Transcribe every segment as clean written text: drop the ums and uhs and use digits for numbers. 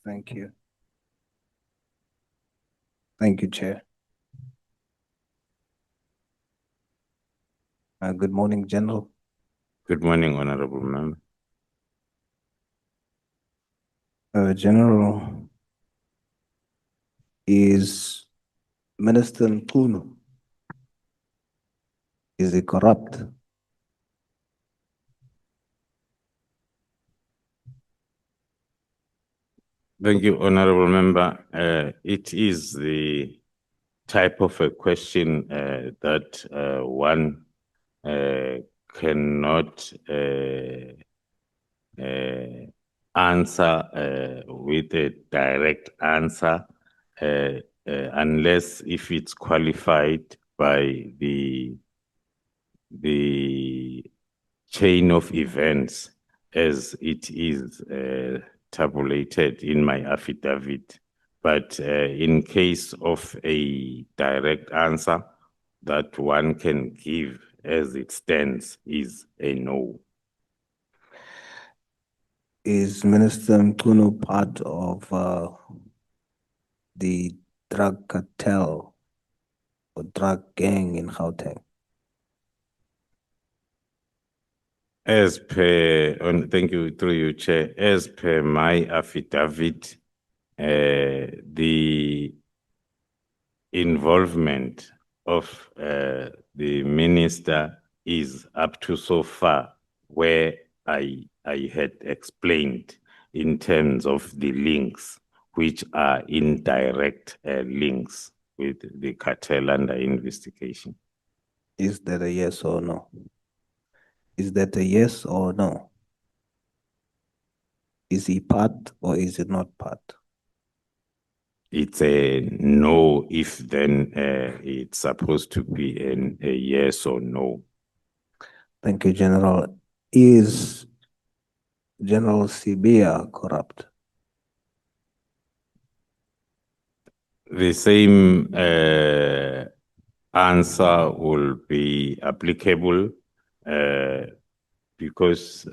Thank you. Thank you, Chair. Good morning, General. Good morning, Honorable Member. General, is Minister Mchunu, is he corrupt? Thank you, Honorable Member. It is the type of a question that one cannot answer with a direct answer unless if it's qualified by the chain of events as it is tabulated in my affidavit. But in case of a direct answer that one can give as it stands is a no. Is Minister Mchunu part of the drug cartel or drug gang in Gauteng? As per, thank you, through you, Chair, as per my affidavit, the involvement of the minister is up to so far where I had explained in terms of the links, which are indirect links with the cartel under investigation. Is that a yes or no? Is that a yes or no? Is he part or is he not part? It's a no if then it's supposed to be a yes or no. Thank you, General. Is General Sibiya corrupt? The same answer will be applicable because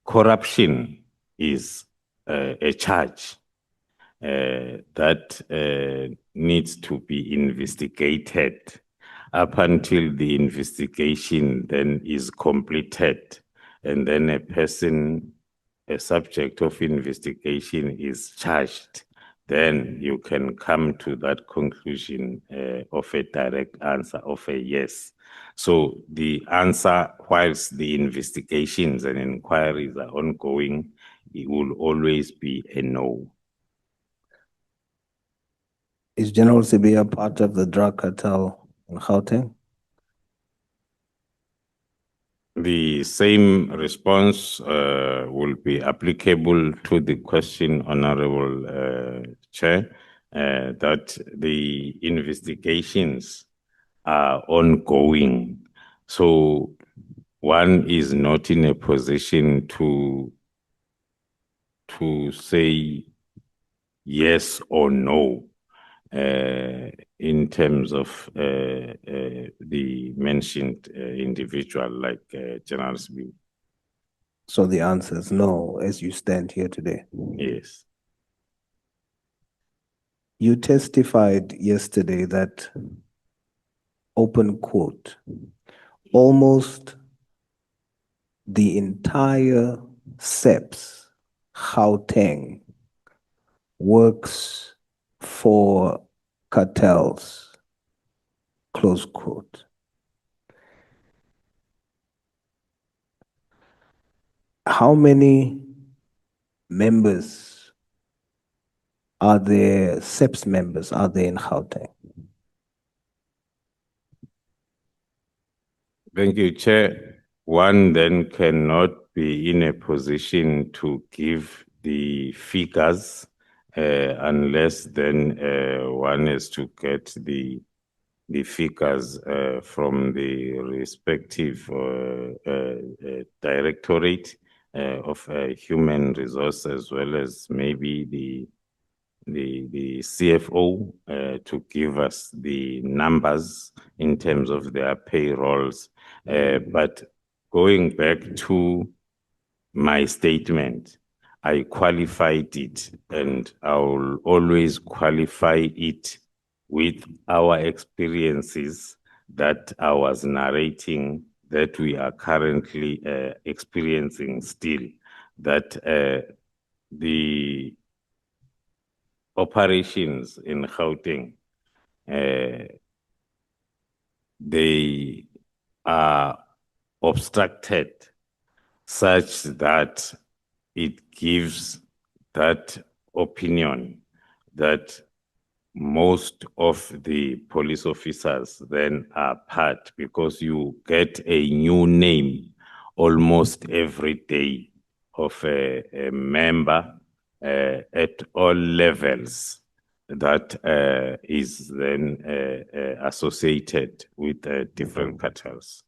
corruption is a charge that needs to be investigated. Up until the investigation then is completed, and then a person, a subject of investigation is charged, then you can come to that conclusion of a direct answer of a yes. So the answer, whilst the investigations and inquiries are ongoing, it will always be a no. Is General Sibiya part of the drug cartel in Gauteng? The same response will be applicable to the question, Honorable Chair, that the investigations are ongoing. So one is not in a position to say yes or no in terms of the mentioned individual like General Sibiya. So the answer is no, as you stand here today. Yes. You testified yesterday that, open quote, almost the entire SAPS Gauteng works for cartels, close quote. How many members are there, SAPS members are there in Gauteng? Thank you, Chair. One then cannot be in a position to give the figures unless then one is to get the figures from the respective directorate of human resources, as well as maybe the CFO to give us the numbers in terms of their payrolls. But going back to my statement, I qualified it, and I will always qualify it with our experiences that I was narrating, that we are currently experiencing still, that the operations in Gauteng, they are obstructed such that it gives that opinion that most of the police officers then are part, because you get a new name almost every day of a member at all levels that is then associated with different cartels.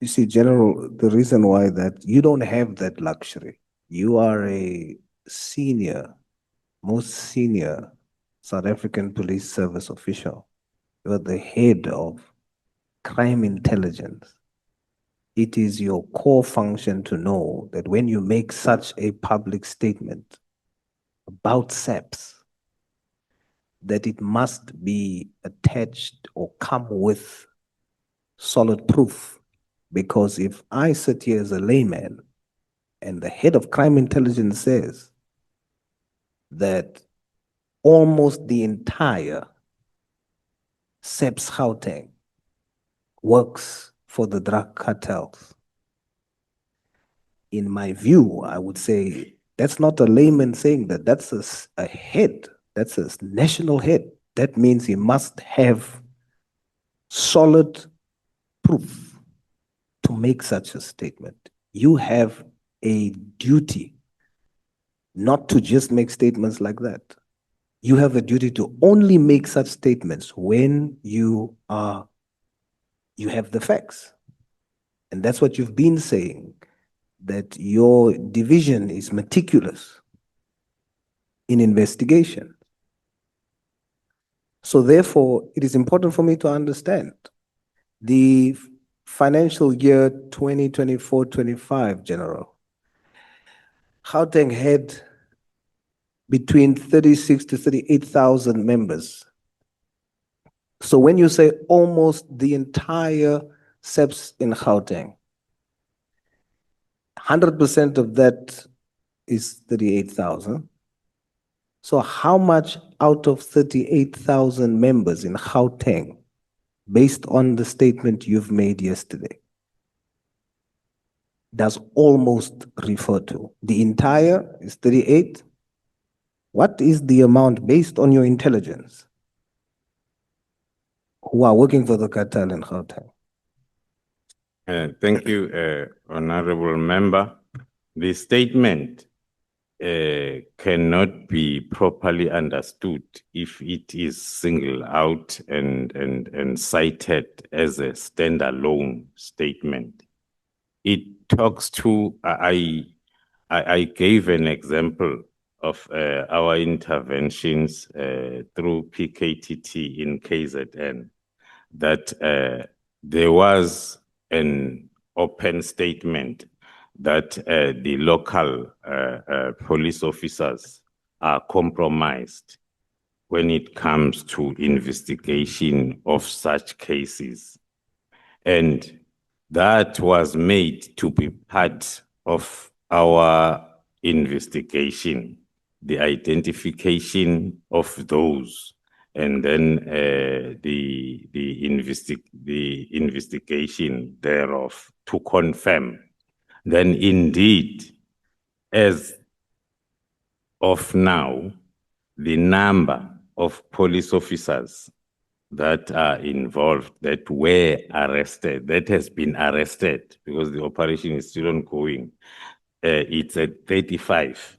You see, General, the reason why that you don't have that luxury, you are a senior, most senior South African Police Service official. You are the head of crime intelligence. It is your core function to know that when you make such a public statement about SAPS, that it must be attached or come with solid proof. Because if I sit here as a layman and the head of crime intelligence says that almost the entire SAPS Gauteng works for the drug cartels, in my view, I would say that's not a layman saying that. That's a head. That's a national head. That means he must have solid proof to make such a statement. You have a duty not to just make statements like that. You have a duty to only make such statements when you have the facts. And that's what you've been saying, that your division is meticulous in investigation. So therefore, it is important for me to understand the financial year 2024-25, General. Gauteng had between 36 to 38,000 members. So when you say almost the entire SAPS in Gauteng, 100% of that is 38,000. So how much out of 38,000 members in Gauteng, based on the statement you've made yesterday, does almost refer to? The entire is 38. What is the amount based on your intelligence who are working for the cartel in Gauteng? Thank you, Honorable Member. The statement cannot be properly understood if it is singled out and cited as a standalone statement. It talks to, I gave an example of our interventions through PKTT in KZN, that there was an open statement that the local police officers are compromised when it comes to investigation of such cases. And that was made to be part of our investigation, the identification of those, and then the investigation thereof to confirm. Then indeed, as of now, the number of police officers that are involved, that were arrested, that has been arrested, because the operation is still ongoing, it's at 35.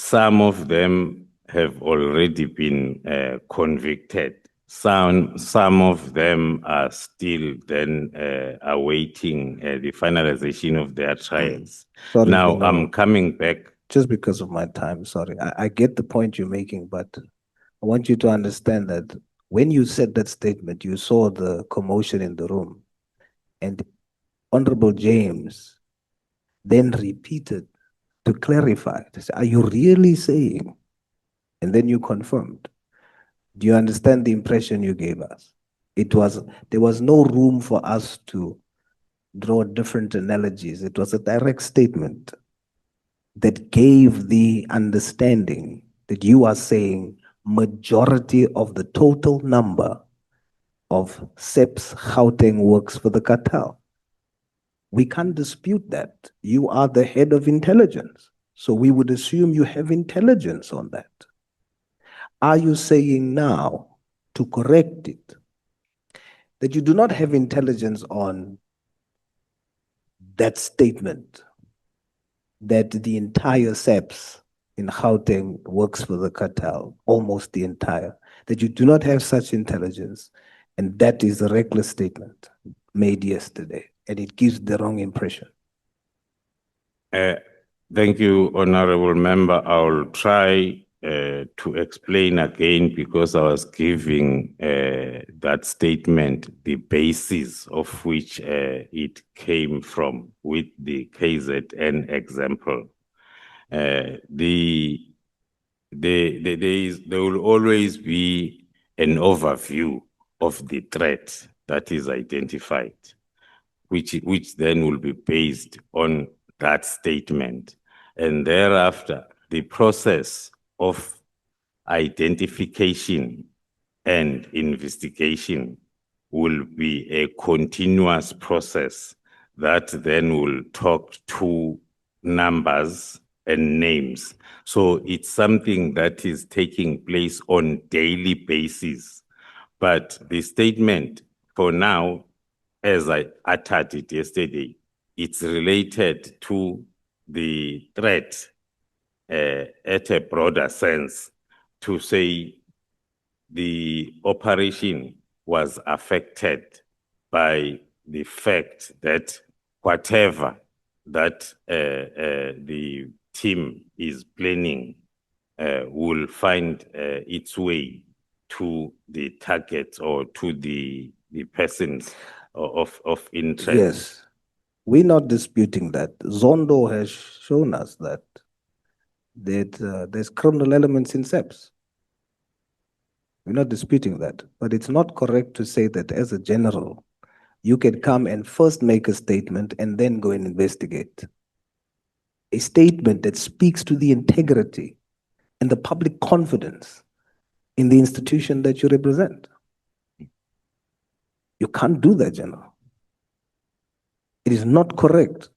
Some of them have already been convicted. Some of them are still then awaiting the finalization of their trials. Sorry, Now, General. I'm coming back. Just because of my time, sorry. I get the point you're making, but I want you to understand that when you said that statement, you saw the commotion in the room. And Honorable James then repeated to clarify. To say, are you really saying? And then you confirmed. Do you understand the impression you gave us? There was no room for us to draw different analogies. It was a direct statement that gave the understanding that you are saying majority of the total number of SAPS Gauteng works for the cartel. We can't dispute that. You are the head of intelligence. So we would assume you have intelligence on that. Are you saying now, to correct it, that you do not have intelligence on that statement, that the entire SAPS in Gauteng works for the cartel, almost the entire, that you do not have such intelligence, and that is a reckless statement made yesterday, and it gives the wrong impression? Thank you, Honorable Member. I'll try to explain again because I was giving that statement the basis of which it came from with the KZN example. There will always be an overview of the threat that is identified, which then will be based on that statement. And thereafter, the process of identification and investigation will be a continuous process that then will talk to numbers and names. So it's something that is taking place on daily basis. But the statement for now, as I uttered it yesterday, it's related to the threat at a broader sense, to say the operation was affected by the fact that whatever that the team is planning will find its way to the target or to the persons of interest. Yes, we're not disputing that. Zondo has shown us that there's criminal elements in SAPS. We're not disputing that, but it's not correct to say that as a general, you can come and first make a statement and then go and investigate. A statement that speaks to the integrity and the public confidence in the institution that you represent. You can't do that, General. It is not correct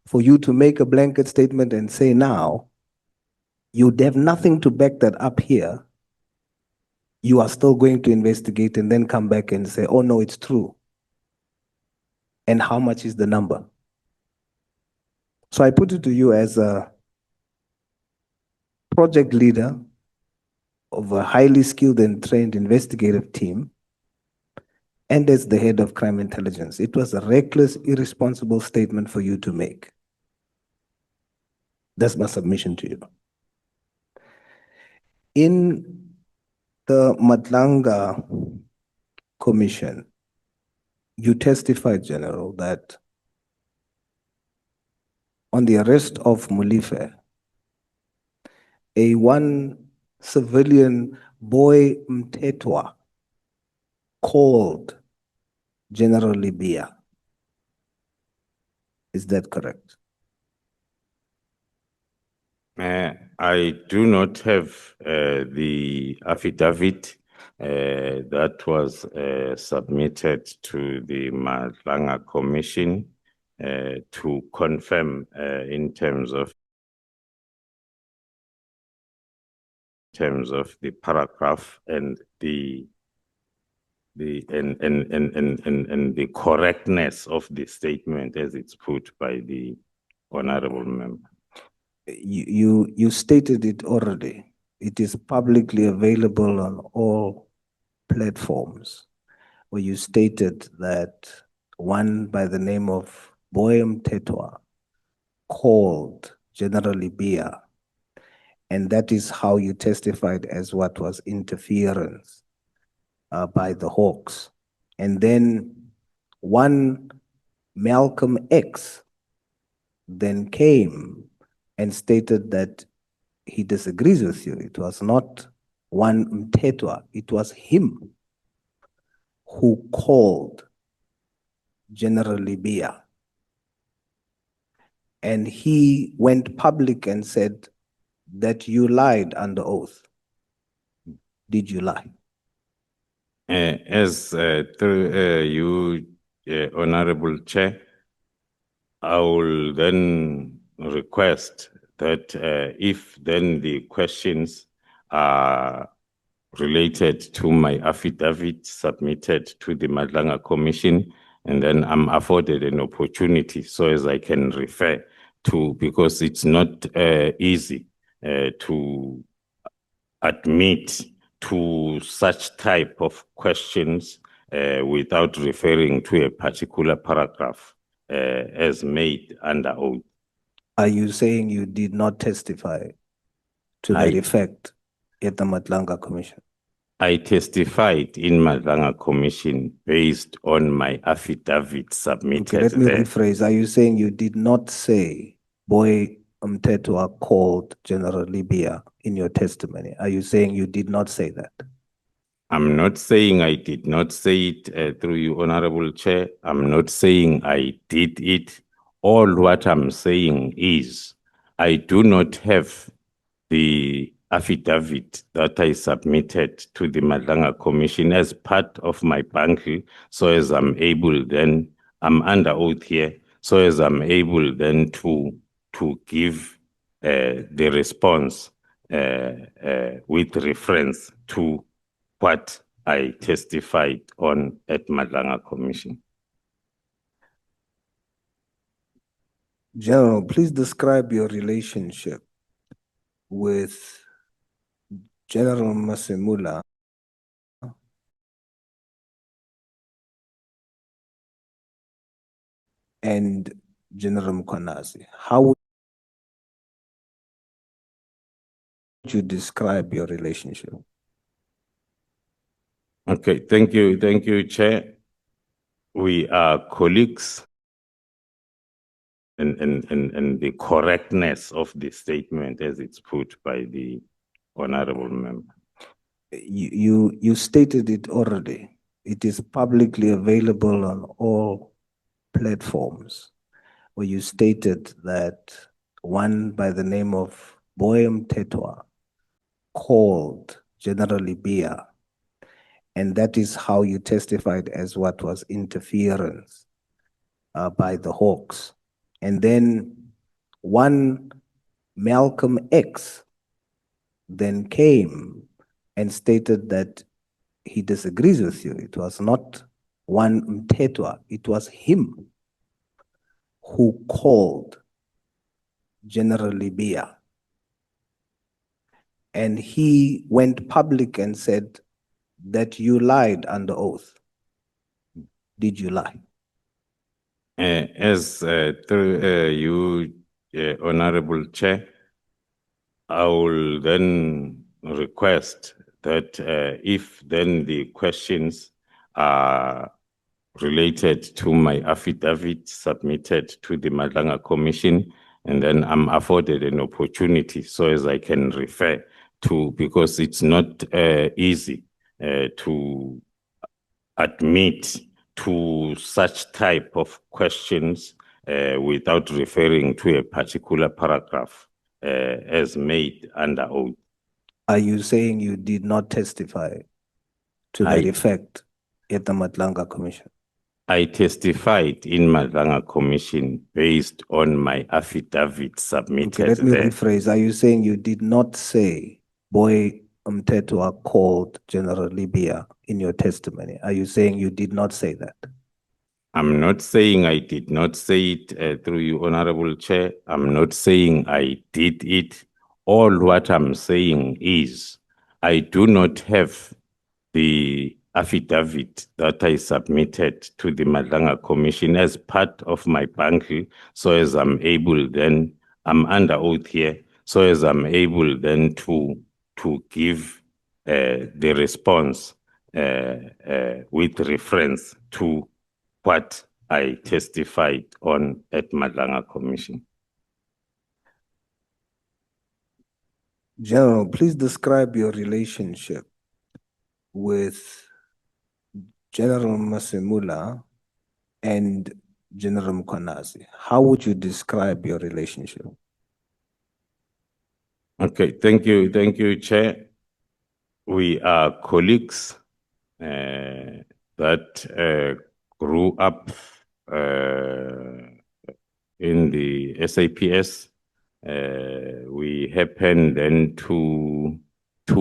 for you to make a blanket statement and say now, you'd have nothing to back that up here. You are still going to investigate and then come back and say, oh no, it's true. And how much is the number? So I put it to you as a project leader of a highly skilled and trained investigative team, and as the head of crime intelligence. It was a reckless, irresponsible statement for you to make. That's my submission to you. In the Madlanga Commission, you testified, General, that on the arrest of Mulife, one civilian boy Mtetwa called General Libya. Is that correct? I do not have the affidavit that was submitted to the Madlanga Commission to confirm in terms of the paragraph and the correctness of the statement as it's put by the honorable member. You stated it already. It is publicly available on all platforms, where you stated that one by the name of Boyam Tetwa called General Libya, and that is how you testified as what was interference by the Hawks. And then one Malcolm X then came and stated that he disagrees with you. It was not one Mtetwa, it was him who called General Libya. And he went public and said that you lied under oath. Did you lie? As through you, Honorable Chair, I will then request that if then the questions are related to my affidavit submitted to the Madlanga Commission, and then I'm afforded an opportunity so as I can refer to, because it's not easy to admit to such type of questions without referring to a particular paragraph as made under oath. Are you saying you did not testify to that effect at the Madlanga Commission? I testified in Madlanga Commission based on my affidavit submitted. Okay, let me rephrase. Are you saying you did not say Boy Mtetwa called General Libya in your testimony? Are you saying you did not say that? I'm not saying I did not say it through you, Honorable Chair. I'm not saying I did it. All what I'm saying is I do not have the affidavit that I submitted to the Madlanga Commission as part of my bundle, so as I'm able then, I'm under oath here, so as I'm able then to give the response with reference to what I testified on at Madlanga Commission. General, please describe your relationship with General Masemula and General Mkhwanazi. How would you describe your relationship? Okay, thank you, Chair. We are colleagues, and the correctness of the statement as it's put by the honorable member. You stated it already. It is publicly available on all platforms, where you stated that one by the name of Boy Mtetwa called General Libya, and that is how you testified as what was interference by the Hawks. And then one Malcolm X then came and stated that he disagrees with you. It was not one Mtetwa, it was him who called General Libya. And he went public and said that you lied under oath. Did you lie? As through you, Honorable Chair, I will then request that if then the questions are related to my affidavit submitted to the Madlanga Commission, and then I'm afforded an opportunity so as I can refer to, because it's not easy to admit to such type of questions without referring to a particular paragraph as made under oath. Are you saying you did not testify to that effect at the Madlanga Commission? I testified in Madlanga Commission based on my affidavit submitted. Okay, let me rephrase. Are you saying you did not say Boy Mtetwa called General Libya in your testimony? Are you saying you did not say that? I'm not saying I did not say it through you, Honorable Chair. I'm not saying I did it. All what I'm saying is I do not have the affidavit that I submitted to the Madlanga Commission as part of my bundle, so as I'm able then, I'm under oath here, so as I'm able then to give the response with reference to what I testified on at Madlanga Commission. General, please describe your relationship with General Masemula and General Mkhwanazi. How would you describe your relationship? Okay, thank you, Chair. We are colleagues that grew up in the SAPS. We happened then to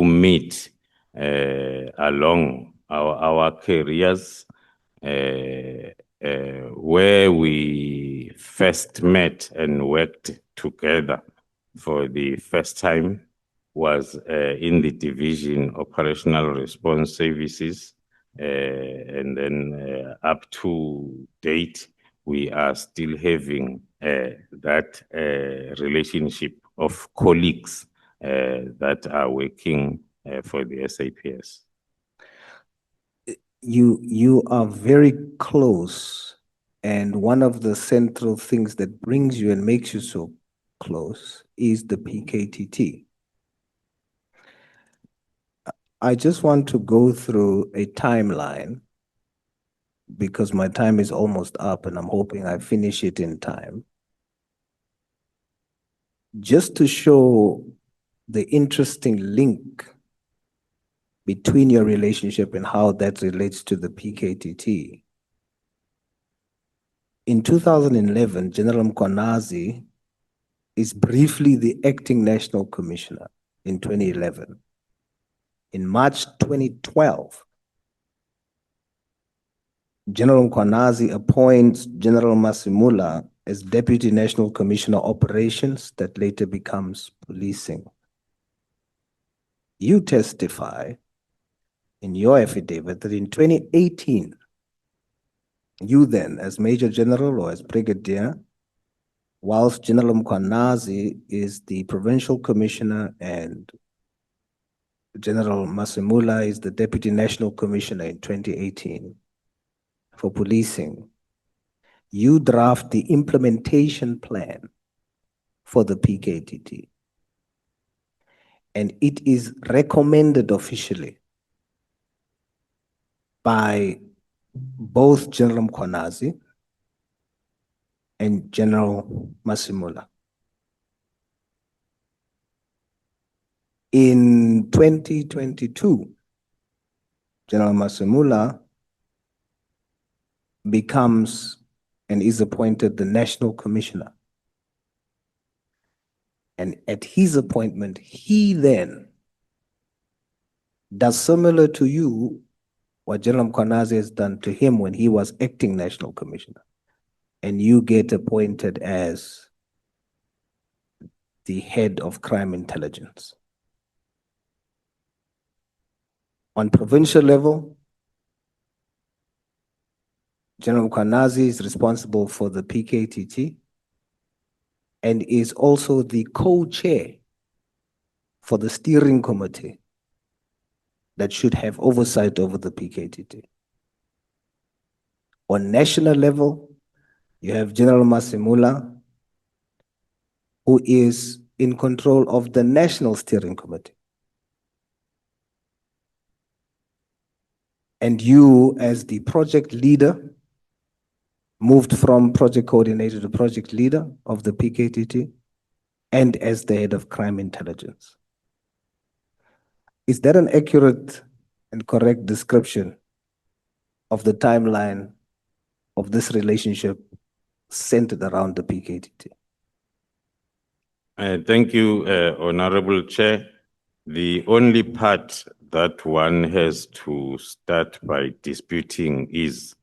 meet along our careers, where we first met and worked together for the first time was in the Division Operational Response Services. And then up to date, we are still having that relationship of colleagues that are working for the SAPS. You are very close, and one of the central things that brings you and makes you so close is the PKTT. I just want to go through a timeline because my time is almost up and I'm hoping I finish it in time. Just to show the interesting link between your relationship and how that relates to the PKTT. In 2011, General Mkhwanazi is briefly the acting national commissioner in 2011. In March 2012, General Mkhwanazi appoints General Masemula as Deputy National Commissioner Operations that later becomes policing. You testify in your affidavit that in 2018, you then, as Major General or as Brigadier, whilst General Mkhwanazi is the Provincial Commissioner and General Masemula is the Deputy National Commissioner in 2018 for policing, you draft the implementation plan for the PKTT. And it is recommended officially by both General Mkhwanazi and General Masemula. In 2022, General Masemula becomes and is appointed the National Commissioner. And at his appointment, he then does similar to you what General Mkhwanazi has done to him when he was acting National Commissioner. And you get appointed as the head of crime intelligence. On provincial level, General Mkhwanazi is responsible for the PKTT and is also the co-chair for the steering committee that should have oversight over the PKTT. On national level, you have General Masemula, who is in control of the National Steering Committee. And you, as the project leader, moved from project coordinator to project leader of the PKTT, and as the head of crime intelligence. Is that an accurate and correct description of the timeline of this relationship centered around the PKTT? Thank you, Honorable Chair. The only part that one has to start by disputing is